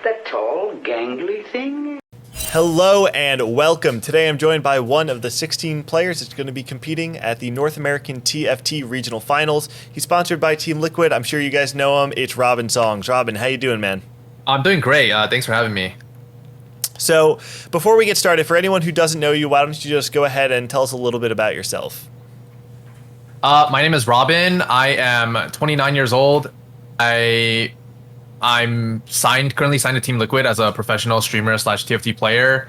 The tall, gangly thing? Hello and welcome. Today I'm joined by one of the 16 players that's going to be competing at the North American TFT Regional Finals. He's sponsored by Team Liquid. I'm sure you guys know him. It's Robinsongz. Robin, how you doing, man? I'm doing great. Thanks for having me. So, before we get started, for anyone who doesn't know you, why don't you just go ahead and tell us a little bit about yourself? My name is Robin. I am 29 years old. I'm currently signed to Team Liquid as a professional streamer / TFT player.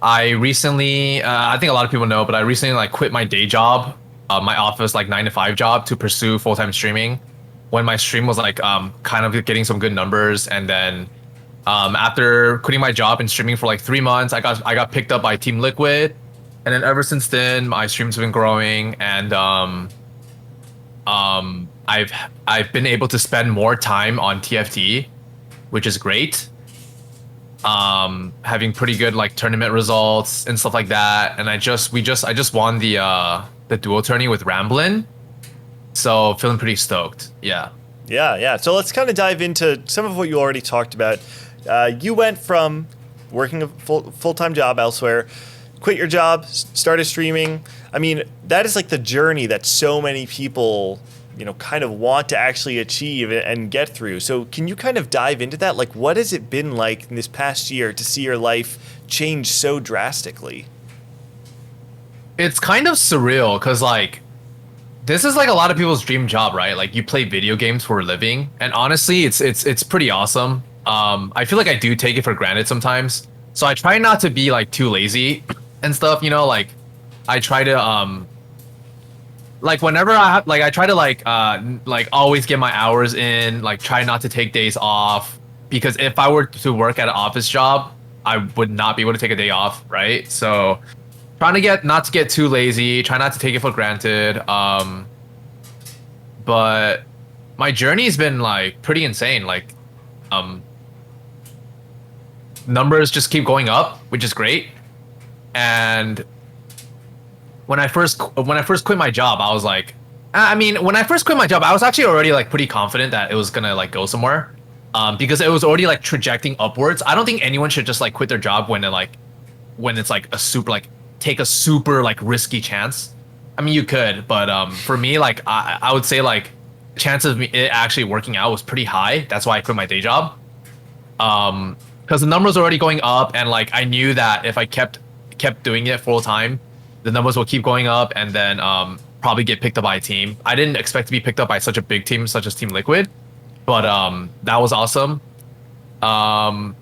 I recently, I think a lot of people know, but I recently quit my day job, my office 9-to-5 job to pursue full-time streaming. When my stream was kind of getting some good numbers, and then after quitting my job and streaming for 3 months, I got picked up by Team Liquid, and then ever since then my streams have been growing, and I've been able to spend more time on TFT, which is great. Having pretty good tournament results and stuff like that, and I just won the duo tourney with Ramblin', so feeling pretty stoked. Yeah. So let's kind of dive into some of what you already talked about. You went from working a full-time job elsewhere, quit your job, started streaming. I mean, that is the journey that so many people, kind of want to actually achieve and get through. So can you kind of dive into that? What has it been like in this past year to see your life change so drastically? It's kind of surreal because this is a lot of people's dream job, right? You play video games for a living, and honestly, it's pretty awesome. I feel I do take it for granted sometimes, so I try not to be too lazy and stuff. I try to whenever I try to always get my hours in, try not to take days off, because if I were to work at an office job, I would not be able to take a day off, right? So trying to not to get too lazy, try not to take it for granted. But my journey's been pretty insane. Numbers just keep going up, which is great. And when I first quit my job, I was when I first quit my job, I was actually already pretty confident that it was gonna go somewhere, because it was already trajecting upwards. I don't think anyone should just quit their job when it's a super take a super risky chance. I mean, you could, but for me, I would say chances of it actually working out was pretty high. That's why I quit my day job, because the numbers were already going up, and I knew that if I kept doing it full time, the numbers will keep going up, and then probably get picked up by a team. I didn't expect to be picked up by such a big team such as Team Liquid, but that was awesome. But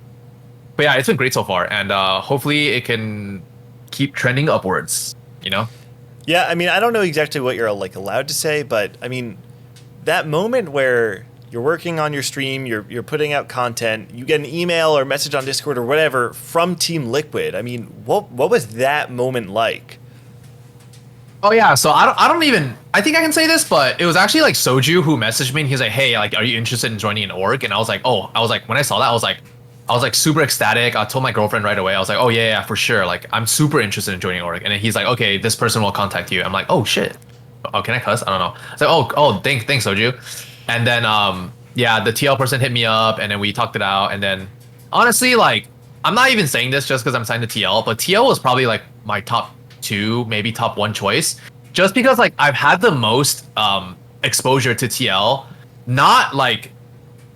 yeah, it's been great so far, and hopefully it can keep trending upwards. Yeah, I mean, I don't know exactly what you're allowed to say, but I mean, that moment where you're working on your stream, you're putting out content, you get an email or message on Discord or whatever from Team Liquid. I mean, what was that moment like? Oh yeah, so I think I can say this, but it was actually Soju who messaged me, and he's like, "Hey, are you interested in joining an org?" And I was like, when I saw that, I was super ecstatic. I told my girlfriend right away. I was like, "Oh yeah, for sure. I'm super interested in joining org." And then he's like, "Okay, this person will contact you." I'm like, "Oh shit. Oh, can I cuss? I don't know." It's thanks Soju. And then yeah, the TL person hit me up, and then we talked it out. And then honestly, I'm not even saying this just because I'm signed to TL, but TL was probably my top 2, maybe top 1 choice, just because I've had the most exposure to TL, not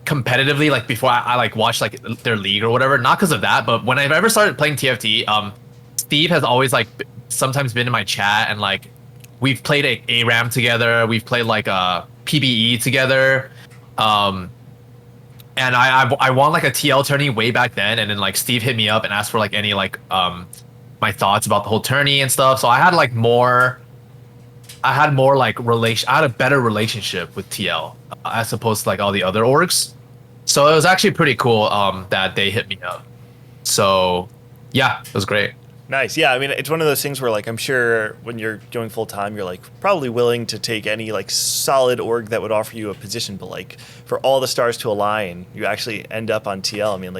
competitively before I watched their league or whatever, not because of that, but when I've ever started playing TFT, Steve has always sometimes been in my chat, and we've played a ARAM together, we've played a PBE together, and I won a TL tourney way back then, and then Steve hit me up and asked for any my thoughts about the whole tourney and stuff. So I had I had a better relationship with TL as opposed to all the other orgs. So it was actually pretty cool that they hit me up. So yeah, it was great. Nice. Yeah, I mean, it's one of those things where I'm sure when you're going full time, you're probably willing to take any solid org that would offer you a position, but for all the stars to align, you actually end up on TL. I mean,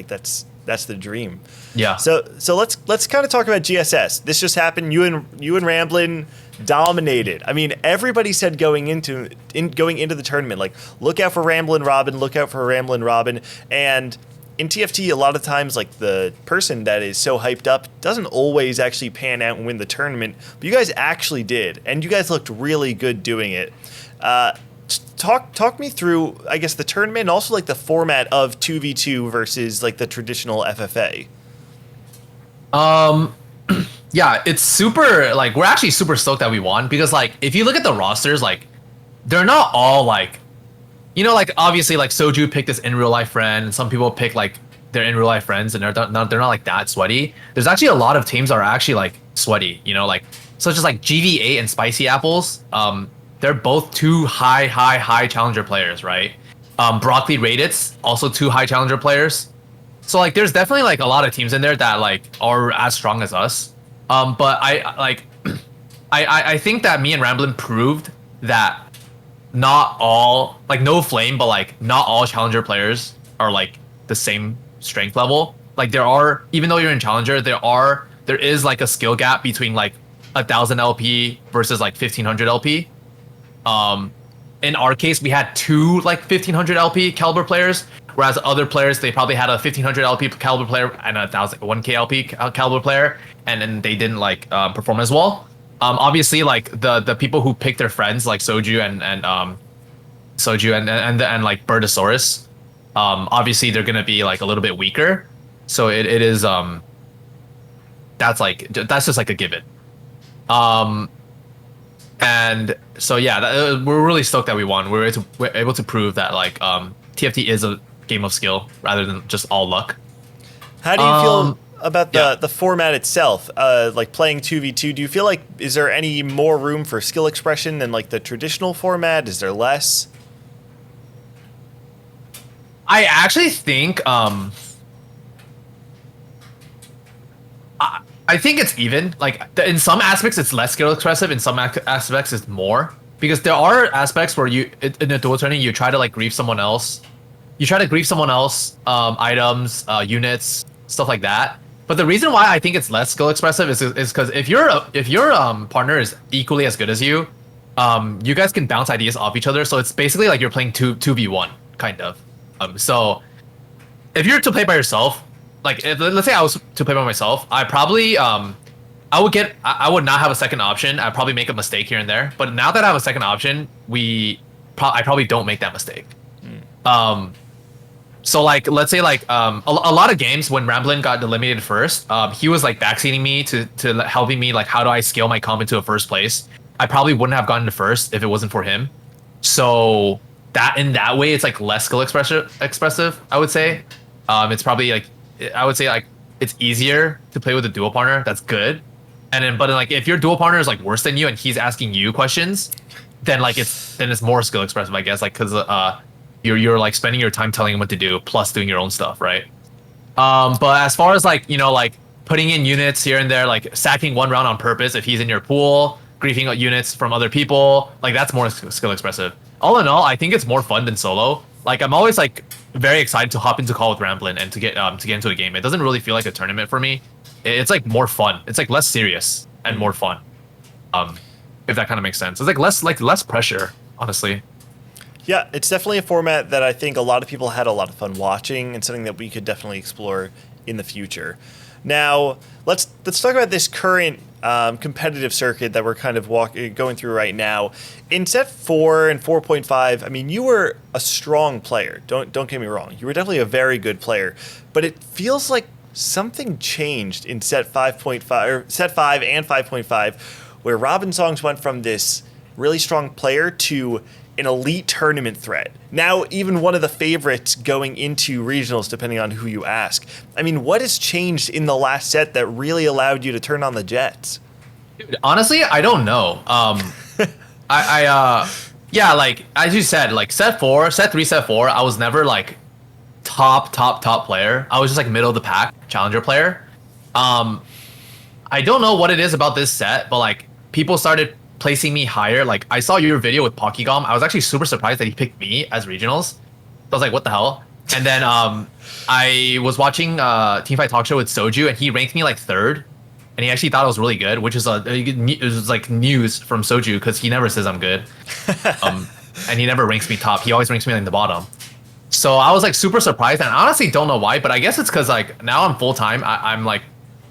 that's the dream. Yeah. So let's kind of talk about GSS. This just happened. You and Ramblin' dominated. I mean, everybody said going into the tournament, look out for Ramblin' Robin, look out for Ramblin' Robin, and in TFT, a lot of times, like, the person that is so hyped up doesn't always actually pan out and win the tournament, but you guys actually did, and you guys looked really good doing it. Talk me through, I guess, the tournament and also, like, the format of 2v2 versus, like, the traditional FFA. Yeah, it's super, like, we're actually super stoked that we won because, like, if you look at the rosters, like, they're not all, like, you know, like, obviously, like, Soju picked his in real life friend, and some people pick, like, their in real life friends, and they're not like that sweaty. There's actually a lot of teams that are actually, like, sweaty, you know, like, such as, like, GV8 and Spicy Apples. They're both two high challenger players, right? Broccoli Raditz, also two high challenger players. So, like, there's definitely, like, a lot of teams in there that, like, are as strong as us. But I think that me and Ramblin proved that not all, like, no flame, but, like, not all challenger players are, like, the same strength level. Like, there are, even though you're in challenger, there is, like, a skill gap between, like, 1,000 LP versus, like, 1,500 LP. In our case, we had two, like, 1,500 LP caliber players, whereas other players, they probably had a 1,500 LP caliber player and a 1K LP caliber player, and then they didn't, like, perform as well. Obviously, like, the people who pick their friends, like Soju and like Birdosaurus, obviously they're gonna be, like, a little bit weaker. So it is that's just like a given. And so yeah, we're really stoked that we won. We're able to prove that, like, TFT is a game of skill rather than just all luck. How do you feel about the format itself? Like, playing 2v2, do you feel like, is there any more room for skill expression than, like, the traditional format? Is there less? I actually think I think it's even. Like, in some aspects it's less skill expressive, in some aspects it's more, because there are aspects where you in a dual tournament you try to, like, grief someone else. You try to grief someone else, items, units, stuff like that. But the reason why I think it's less skill expressive is because if your partner is equally as good as you, you guys can bounce ideas off each other. So it's basically like you're playing 2v1 kind of. So if you're to play by yourself, like, let's say I was to play by myself, I probably I would not have a second option. I'd probably make a mistake here and there. But now that I have a second option, I probably don't make that mistake. So, like, let's say, like, a lot of games when Ramblin got eliminated first, he was, like, backseating me to helping me, like, how do I scale my comp into a first place. I probably wouldn't have gotten to first if it wasn't for him. So that, in that way, it's, like, less skill expressive, I would say. It's probably, like, I would say, like, it's easier to play with a dual partner that's good. And then, but, like, if your dual partner is, like, worse than you and he's asking you questions, then, like, it's more skill expressive, I guess, like, because you're like spending your time telling him what to do plus doing your own stuff, right? But as far as, like, you know, like, putting in units here and there, like sacking one round on purpose if he's in your pool, griefing out units from other people, like, that's more skill expressive. All in all, I think it's more fun than solo. Like, I'm always, like, very excited to hop into call with Ramblin and to get into a game. It doesn't really feel like a tournament for me. It's, like, more fun. It's, like, less serious and more fun. If that kind of makes sense. It's, like, less pressure, honestly. Yeah, it's definitely a format that I think a lot of people had a lot of fun watching, and something that we could definitely explore in the future. Now, let's talk about this current competitive circuit that we're kind of going through right now. In set 4 and 4.5, I mean, you were a strong player. Don't get me wrong. You were definitely a very good player, but it feels like something changed in set 5.5 or set 5 and 5.5, where Robinsongz went from this really strong player to an elite tournament threat. Now, even one of the favorites going into regionals, depending on who you ask. I mean, what has changed in the last set that really allowed you to turn on the Jets? Dude, honestly, I don't know. Yeah, like, as you said, like, set 3, set 4, I was never, like, top player. I was just, like, middle of the pack challenger player. I don't know what it is about this set, but, like, people started placing me higher. Like, I saw your video with Pokygom. I was actually super surprised that he picked me as regionals. So I was like, what the hell? And then I was watching Teamfight talk show with Soju, and he ranked me, like, 3rd. And he actually thought it was really good, which is it was like news from Soju, because he never says I'm good. And he never ranks me top. He always ranks me in the bottom. So I was like super surprised, and I honestly don't know why, but I guess it's because like now I'm full time. I'm like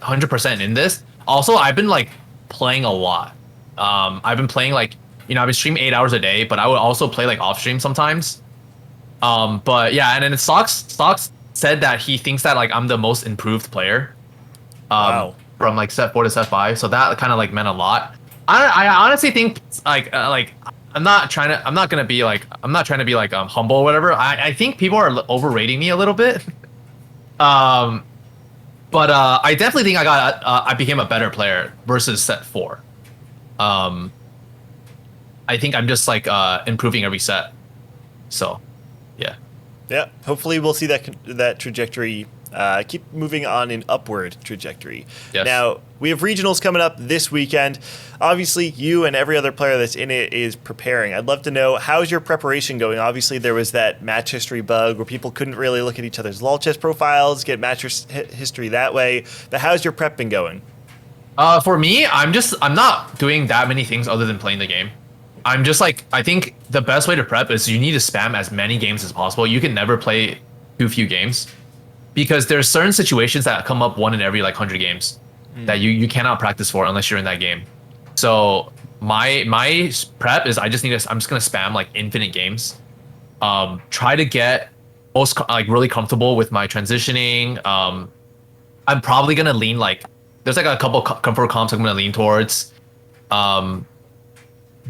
100% in this. Also, I've been like playing a lot. I've been playing like, you know, I've been streaming 8 hours a day, but I would also play like off stream sometimes. But yeah, and then Stocks said that he thinks that like I'm the most improved player. Wow. From like set 4 to set 5, so that kind of like meant a lot. I honestly think like I'm not trying to be like humble or whatever. I think people are overrating me a little bit. But I definitely think I became a better player versus set 4. I think I'm just like improving every set. So, yeah. Yeah. Hopefully, we'll see that trajectory keep moving on an upward trajectory. Yes. Now, we have regionals coming up this weekend. Obviously, you and every other player that's in it is preparing. I'd love to know, how's your preparation going? Obviously, there was that match history bug where people couldn't really look at each other's lol chess profiles, get match history that way. But how's your prep been going? For me, I'm not doing that many things other than playing the game. I'm just like, I think the best way to prep is you need to spam as many games as possible. You can never play too few games, because there's certain situations that come up one in every like 100 games that you cannot practice for unless you're in that game. So my prep is I'm just gonna spam like infinite games. Try to get really comfortable with my transitioning. I'm probably gonna lean like, there's like a couple comfort comps I'm gonna lean towards.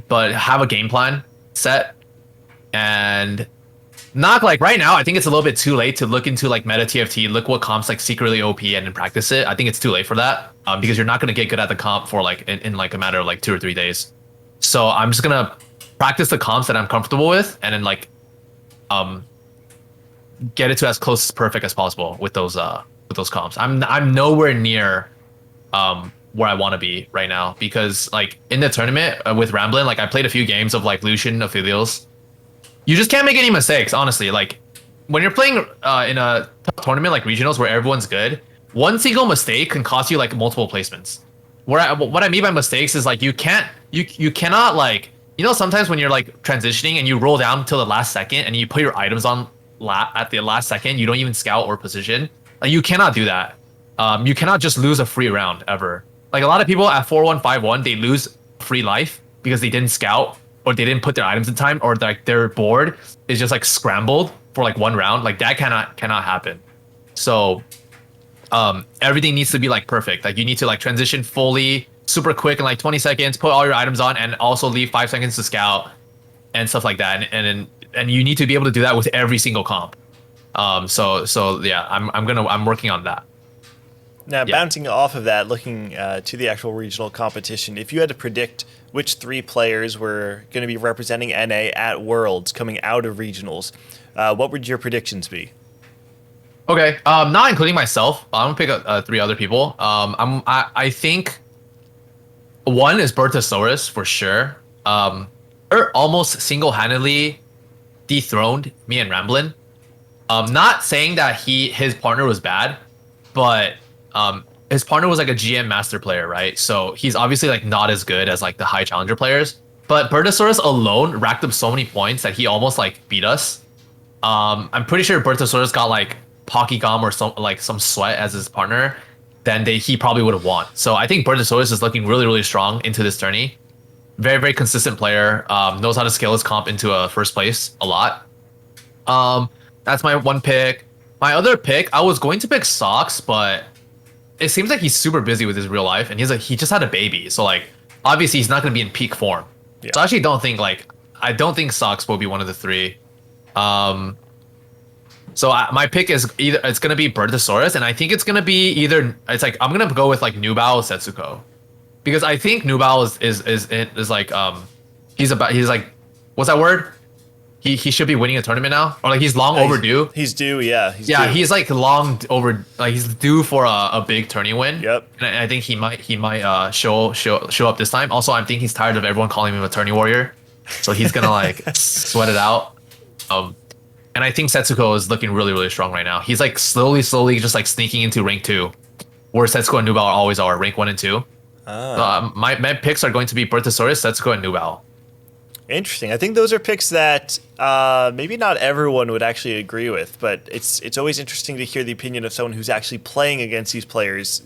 But have a game plan set, and not like right now. I think it's a little bit too late to look into like meta TFT, look what comps like secretly OP and then practice it. I think it's too late for that, because you're not going to get good at the comp for like in like a matter of like 2 or 3 days. So I'm just gonna practice the comps that I'm comfortable with, and then like get it to as close as perfect as possible with those comps. I'm nowhere near where I want to be right now, because like in the tournament with Ramblin', like I played a few games of like Lucian affiliates. You just can't make any mistakes, honestly. Like when you're playing in a tough tournament like regionals where everyone's good, one single mistake can cost you like multiple placements. What I mean by mistakes is like you cannot like, you know, sometimes when you're like transitioning and you roll down till the last second and you put your items on at the last second, you don't even scout or position. Like you cannot do that. You cannot just lose a free round ever. Like a lot of people at 4-1, 5-1, they lose free life because they didn't scout, or they didn't put their items in time, or like their board is just like scrambled for like one round. Like that cannot happen. So everything needs to be like perfect. Like you need to like transition fully, super quick in like 20 seconds, put all your items on, and also leave 5 seconds to scout and stuff like that. And you need to be able to do that with every single comp. So yeah, I'm working on that. Now, bouncing off of that, looking to the actual regional competition, if you had to predict which 3 players were going to be representing NA at Worlds coming out of regionals, what would your predictions be? Okay, not including myself, I'm gonna pick 3 other people. I think one is Bertosaurus for sure. Almost single-handedly dethroned me and Ramblin'. Not saying that his partner was bad, but his partner was like a GM master player, right? So he's obviously like not as good as like the high challenger players. But Bertosaurus alone racked up so many points that he almost like beat us. I'm pretty sure Bertosaurus got like Pokygom or some sweat as his partner. Then he probably would have won. So I think Bertosaurus is looking really, really strong into this tourney. Very, very consistent player. Knows how to scale his comp into a first place a lot. That's my one pick. My other pick, I was going to pick Socks, but it seems like he's super busy with his real life, and he just had a baby. So like obviously he's not going to be in peak form. Yeah. So I actually don't think Socks will be one of the 3. So my pick is it's going to be Bertosaurus, and I think it's going to be I'm going to go with like Nubao Setsuko, because I think Nubao is like he's like, what's that word? He should be winning a tournament now, or like he's long overdue. He's due, yeah. He's like long over, like he's due for a big tourney win. Yep. And I think he might show up this time. Also, I think he's tired of everyone calling him a tourney warrior, so he's gonna like sweat it out. And I think Setsuko is looking really, really strong right now. He's like slowly just like sneaking into rank 2, where Setsuko and Nubao always are rank 1 and 2. My picks are going to be Bertosaurus, Setsuko, and Nubao. Interesting. I think those are picks that maybe not everyone would actually agree with, but it's always interesting to hear the opinion of someone who's actually playing against these players,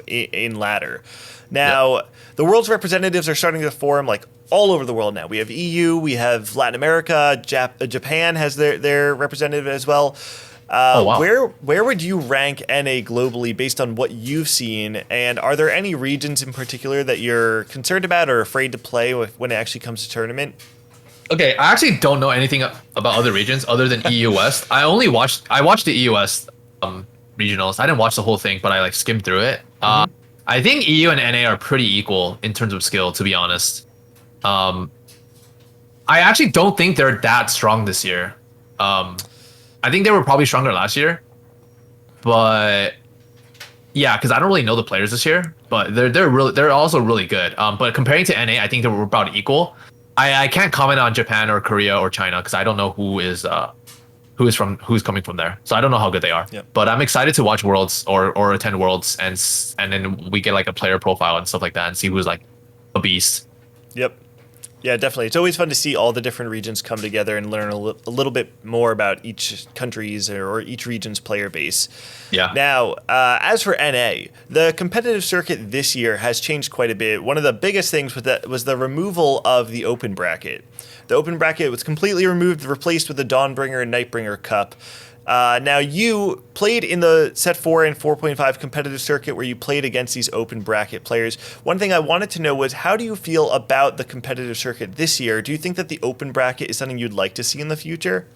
in ladder. Now, the world's representatives are starting to form like all over the world now. We have EU, we have Latin America, Japan has their representative as well. Wow. Where would you rank NA globally based on what you've seen? And are there any regions in particular that you're concerned about or afraid to play with when it actually comes to tournament? Okay, I actually don't know anything about other regions other than EU West. I watched the EU West regionals. I didn't watch the whole thing, but I like skimmed through it. I think EU and NA are pretty equal in terms of skill, to be honest. I actually don't think they're that strong this year. I think they were probably stronger last year, but yeah, because I don't really know the players this year, but they're also really good. But comparing to NA, I think they were about equal. I can't comment on Japan or Korea or China because I don't know who's coming from there, so I don't know how good they are. Yep. But I'm excited to watch Worlds or attend Worlds and then we get like a player profile and stuff like that and see who's like a beast. Yep. Yeah, definitely. It's always fun to see all the different regions come together and learn a little bit more about each country's or each region's player base. Yeah. Now, as for NA, the competitive circuit this year has changed quite a bit. One of the biggest things was the removal of the open bracket. The open bracket was completely removed, replaced with the Dawnbringer and Nightbringer Cup. Now, you played in the Set 4 and 4.5 competitive circuit where you played against these open bracket players. One thing I wanted to know was, how do you feel about the competitive circuit this year? Do you think that the open bracket is something you'd like to see in the future?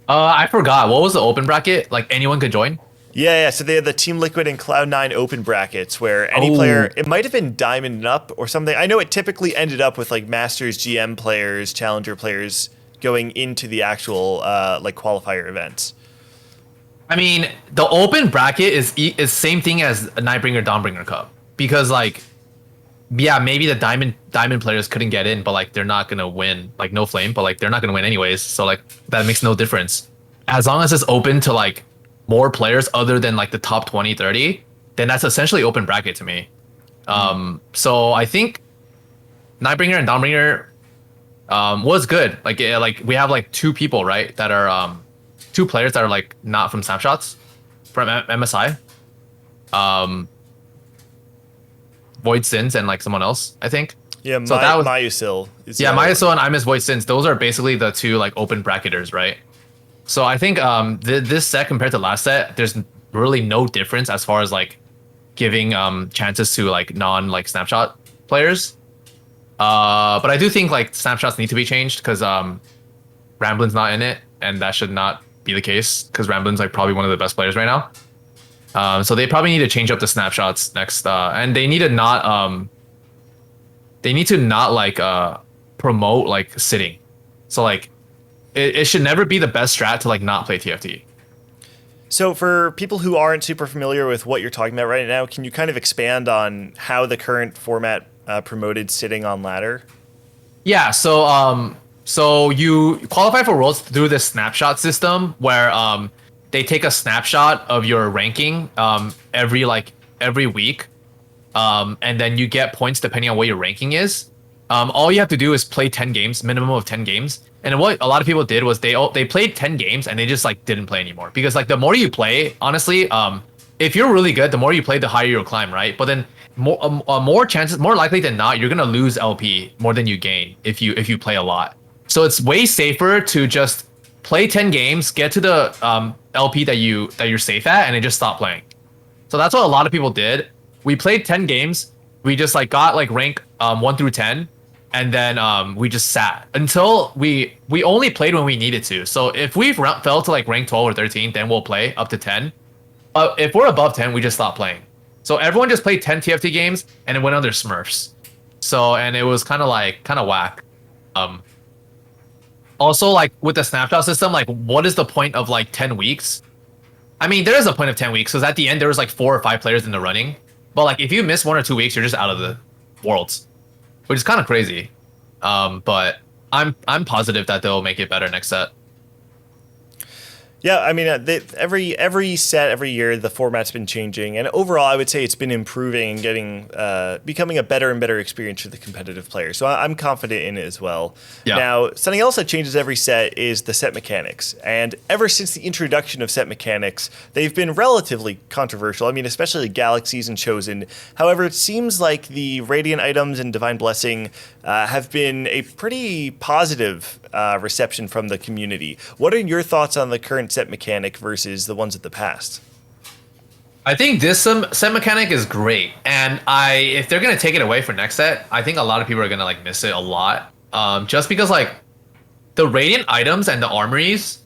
I forgot. What was the open bracket? Like anyone could join? Yeah. So they had the Team Liquid and Cloud9 open brackets where any player, it might have been Diamond and up or something. I know it typically ended up with like Masters, GM players, Challenger players going into the actual like qualifier events. I mean, the open bracket is same thing as a Nightbringer Dawnbringer Cup because like, yeah, maybe the diamond players couldn't get in, but like they're not gonna win. Like no flame, but like they're not gonna win anyways. So like that makes no difference. As long as it's open to like more players other than like the top 20, 30, then that's essentially open bracket to me. So I think Nightbringer and Dawnbringer was good. Like we have like two people, right, that are two players that are like not from snapshots, from MSI. Void Sins and like someone else, I think. Yeah, so that was Mayusil. Mayusil and I Miss Void Sins. Those are basically the two like open bracketers, right? So I think this set compared to last set, there's really no difference as far as like giving chances to like non like snapshot players. But I do think like snapshots need to be changed because Ramblin's not in it, and that should not be the case because Ramblin's like probably one of the best players right now. So they probably need to change up the snapshots next, and they need to not like promote like sitting. So like it should never be the best strat to like not play TFT. So for people who aren't super familiar with what you're talking about right now, can you kind of expand on how the current format promoted sitting on ladder? Yeah, so you qualify for Worlds through the snapshot system where they take a snapshot of your ranking every week, and then you get points depending on what your ranking is. All you have to do is play 10 games, minimum of 10 games. And what a lot of people did was they played 10 games and they just like didn't play anymore because like the more you play, honestly, if you're really good, the more you play, the higher you'll climb, right? But then more chances, more likely than not, you're gonna lose LP more than you gain if you play a lot. So it's way safer to just play 10 games, get to the LP that you're safe at, and then just stop playing. So that's what a lot of people did. We played 10 games. We just like got like rank 1 through 10, and then we just sat until we only played when we needed to. So if we fell to like rank 12 or 13, then we'll play up to 10. If we're above 10, we just stop playing. So everyone just played 10 TFT games and it went on their Smurfs. So, and it was kind of whack. Also, like with the snapshot system, like what is the point of like 10 weeks? I mean, there is a point of 10 weeks because at the end there was like 4 or 5 players in the running. But like if you miss 1 or 2 weeks, you're just out of the Worlds, which is kind of crazy. But I'm positive that they'll make it better next set. Yeah, I mean, every set, every year, the format's been changing, and overall, I would say it's been improving and getting, becoming a better and better experience for the competitive player. So I'm confident in it as well. Yeah. Now, something else that changes every set is the set mechanics, and ever since the introduction of set mechanics, they've been relatively controversial. I mean, especially Galaxies and Chosen. However, it seems like the Radiant items and Divine Blessing have been a pretty positive reception from the community. What are your thoughts on the current set mechanic versus the ones of the past? I think this set mechanic is great, and if they're gonna take it away for next set, I think a lot of people are gonna like miss it a lot. Just because like the Radiant items and the armories,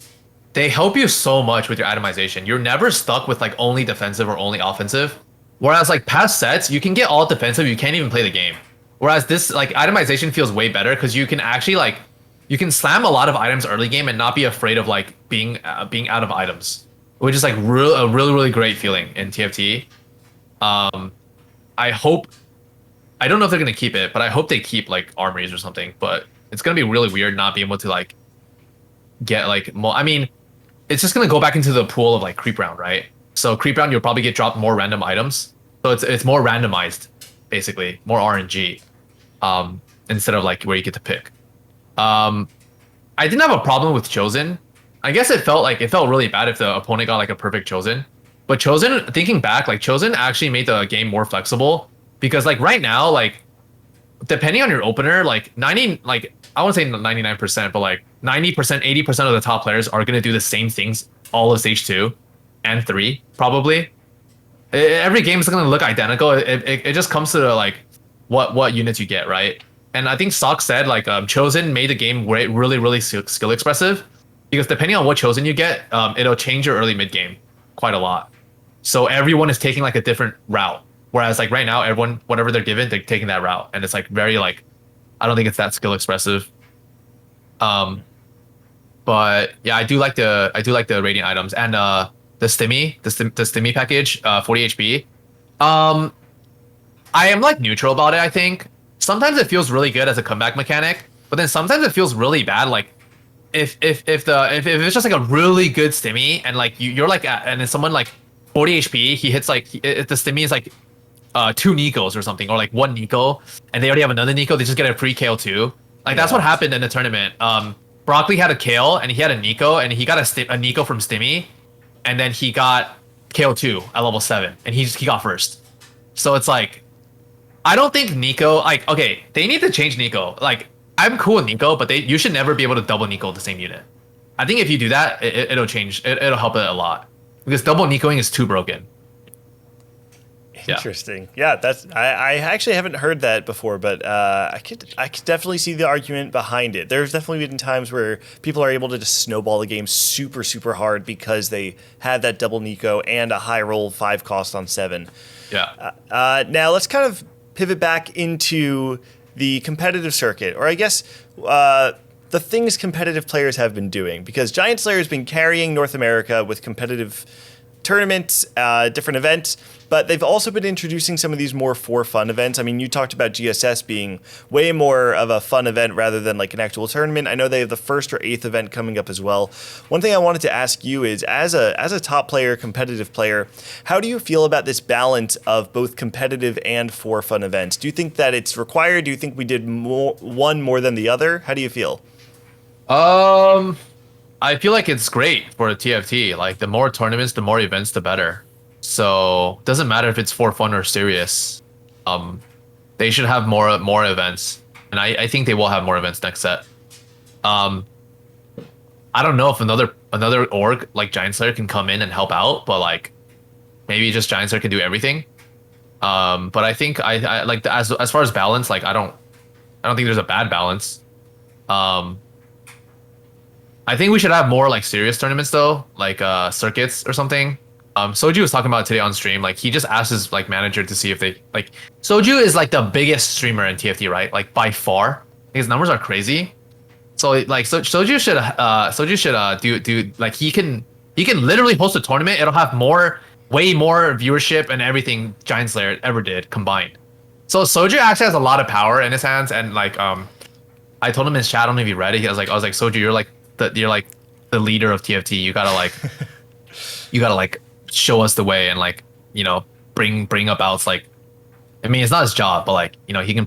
they help you so much with your itemization. You're never stuck with like only defensive or only offensive. Whereas like past sets, you can get all defensive, you can't even play the game. Whereas this like itemization feels way better because you can actually like you can slam a lot of items early game and not be afraid of like being out of items, which is like a really great feeling in TFT. I don't know if they're gonna keep it, but I hope they keep like armories or something. But it's gonna be really weird not being able to like get like I mean, it's just gonna go back into the pool of like creep round, right? So creep round, you'll probably get dropped more random items. So it's more randomized, basically, more RNG, instead of like where you get to pick. I didn't have a problem with Chosen. I guess it felt really bad if the opponent got like a perfect Chosen. But Chosen, thinking back, like Chosen actually made the game more flexible because like right now, like depending on your opener, like I won't say 99%, but like 90%, 80% of the top players are gonna do the same things all of stage 2 and 3, probably. Every game is gonna look identical. It just comes to the, like what units you get, right? And I think Sock said like Chosen made the game really skill expressive because depending on what Chosen you get, it'll change your early mid game quite a lot. So everyone is taking like a different route. Whereas like right now, everyone whatever they're given, they're taking that route, and it's like very like I don't think it's that skill expressive. But yeah, I do like the Radiant items and the Stimmy package, 40 HP. I am like neutral about it. I think sometimes it feels really good as a comeback mechanic, but then sometimes it feels really bad. Like if it's just like a really good Stimmy and like you're like and then someone like 40 HP, he hits like if the Stimmy is like 2 Nikos or something, or like 1 Niko, and they already have another Niko, they just get a free KO too. Like that's what happened in the tournament. Broccoli had a KO and he had a Niko, and he got a Niko from Stimmy, and then he got KO 2 at level 7, and he got first. So it's like I don't think Niko, like, okay, they need to change Niko. Like, I'm cool with Niko, but you should never be able to double Niko the same unit. I think if you do that, it'll change. It'll help it a lot because double Nikoing is too broken. Interesting. Yeah, that's I actually haven't heard that before, but I could definitely see the argument behind it. There's definitely been times where people are able to just snowball the game super hard because they had that double Niko and a high roll 5 cost on 7. Yeah. Now let's kind of pivot back into the competitive circuit, or I guess the things competitive players have been doing, because Giant Slayer has been carrying North America with competitive tournaments, different events, but they've also been introducing some of these more for fun events. I mean, you talked about GSS being way more of a fun event rather than like an actual tournament. I know they have the 1st or 8th event coming up as well. One thing I wanted to ask you is, as a top player, competitive player, how do you feel about this balance of both competitive and for fun events? Do you think that it's required? Do you think we did one more than the other? How do you feel? I feel like it's great for a TFT. Like the more tournaments, the more events, the better. So doesn't matter if it's for fun or serious. They should have more events, and I think they will have more events next set. I don't know if another org like Giant Slayer can come in and help out, but like maybe just Giant Slayer can do everything. But I think I like as far as balance, like I don't think there's a bad balance. I think we should have more like serious tournaments though, like circuits or something. Soju was talking about it today on stream. Like he just asked his like manager to see if they like. Soju is like the biggest streamer in TFT, right? Like by far, his numbers are crazy. So like Soju should do like he can literally host a tournament. It'll have way more viewership and everything Giant Slayer ever did combined. So Soju actually has a lot of power in his hands, and like I told him in chat, I don't know if you read it. I was like Soju, you're like the leader of TFT. You gotta like show us the way and like, you know, bring about like, I mean, it's not his job, but like, you know, he can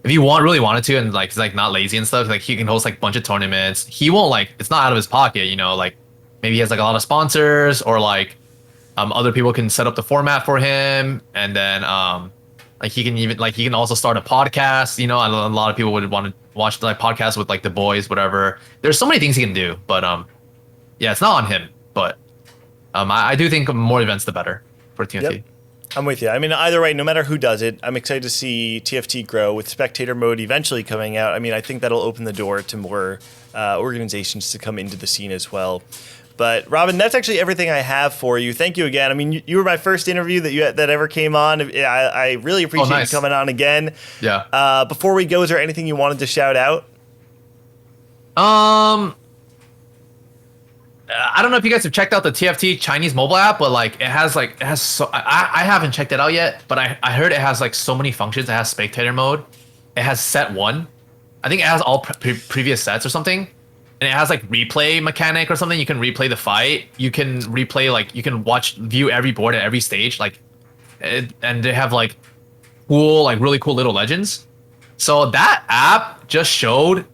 if he really wanted to, and like he's like not lazy and stuff, like he can host like a bunch of tournaments. He won't like, it's not out of his pocket, you know, like maybe he has like a lot of sponsors, or like other people can set up the format for him, and then like he can also start a podcast, you know. A lot of people would want to watch like podcasts with like the boys, whatever. There's so many things he can do, but yeah, it's not on him, but I do think more events the better for TFT. Yep. I'm with you. I mean, either way, no matter who does it, I'm excited to see TFT grow with spectator mode eventually coming out. I mean, I think that'll open the door to more organizations to come into the scene as well. But Robin, that's actually everything I have for you. Thank you again. I mean, you were my first interview that ever came on. I really appreciate you coming on again. Yeah. Before we go, is there anything you wanted to shout out? I don't know if you guys have checked out the TFT Chinese mobile app, but like it has so I haven't checked it out yet, but I heard it has like so many functions. It has spectator mode. It has set 1. I think it has all previous sets or something. And it has like replay mechanic or something. You can replay the fight. You can replay, like you can view every board at every stage. Like, and they have like cool, like really cool little legends. So that app just showed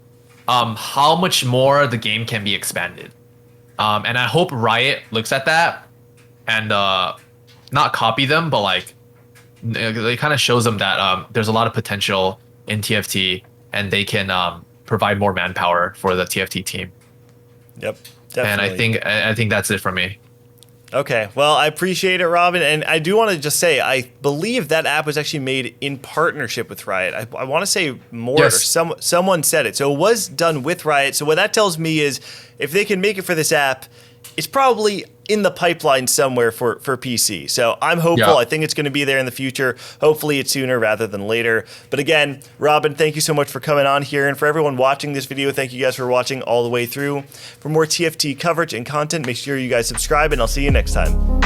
how much more the game can be expanded. And I hope Riot looks at that and not copy them, but like it kind of shows them that there's a lot of potential in TFT, and they can provide more manpower for the TFT team. Yep, definitely. And I think that's it for me. Okay, well, I appreciate it, Robin, and I do want to just say I believe that app was actually made in partnership with Riot. I want to say more, Yes. or someone said it, so it was done with Riot. So what that tells me is if they can make it for this app, it's probably in the pipeline somewhere for PC. So I'm hopeful. Yeah. I think it's going to be there in the future. Hopefully it's sooner rather than later. But again, Robin, thank you so much for coming on here. And for everyone watching this video, thank you guys for watching all the way through. For more TFT coverage and content, make sure you guys subscribe, and I'll see you next time.